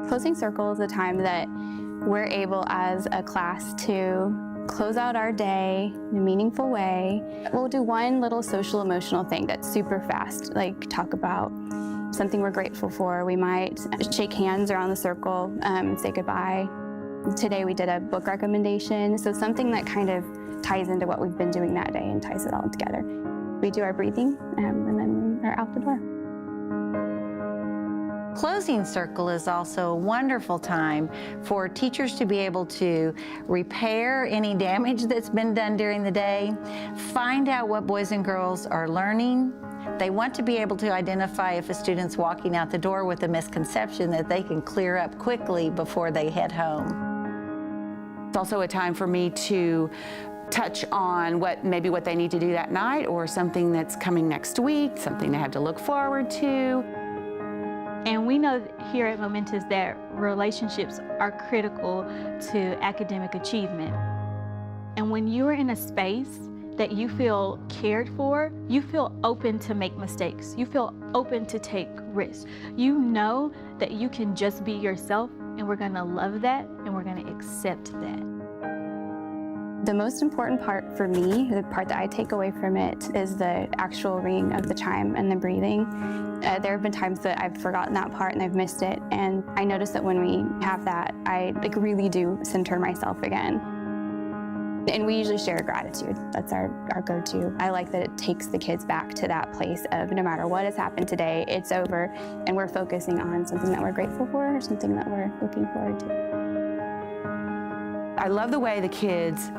Closing circle is a time that we're able as a class to close out our day in a meaningful way. We'll do one little social emotional thing that's super fast, like talk about something we're grateful for. We might shake hands around the circle and say goodbye. Today we did a book recommendation, so something that kind of ties into what we've been doing that day and ties it all together. We do our breathing and then we're out the door. Closing circle is also a wonderful time for teachers to be able to repair any damage that's been done during the day, find out what boys and girls are learning. They want to be able to identify if a student's walking out the door with a misconception that they can clear up quickly before they head home. It's also a time for me to touch on maybe what they need to do that night, or something that's coming next week, something they have to look forward to. And we know here at Momentous that relationships are critical to academic achievement. And when you are in a space that you feel cared for, you feel open to make mistakes. You feel open to take risks. You know that you can just be yourself, and we're gonna love that, and we're gonna accept that. The most important part for me, the part that I take away from it, is the actual ringing of the chime and the breathing. There have been times that I've forgotten that part and I've missed it, and I notice that when we have that, I really do center myself again. And we usually share gratitude. That's our go-to. I like that it takes the kids back to that place of no matter what has happened today, it's over, and we're focusing on something that we're grateful for or something that we're looking forward to. I love the way the kids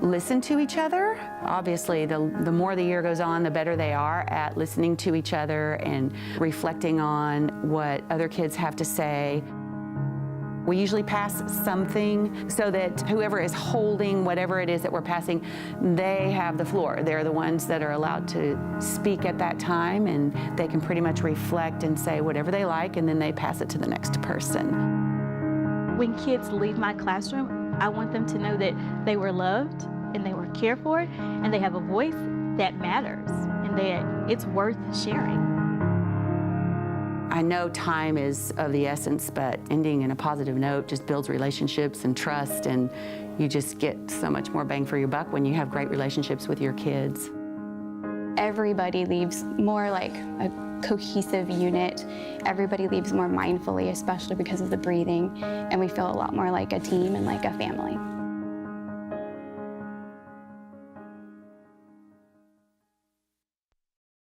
listen to each other. Obviously, the more the year goes on, the better they are at listening to each other and reflecting on what other kids have to say. We usually pass something so that whoever is holding whatever it is that we're passing, they have the floor. They're the ones that are allowed to speak at that time, and they can pretty much reflect and say whatever they like, and then they pass it to the next person. When kids leave my classroom, I want them to know that they were loved and they were cared for, and they have a voice that matters, and that it's worth sharing. I know time is of the essence, but ending in a positive note just builds relationships and trust, and you just get so much more bang for your buck when you have great relationships with your kids. Everybody leaves more like a cohesive unit. Everybody leaves more mindfully, especially because of the breathing, and we feel a lot more like a team and like a family.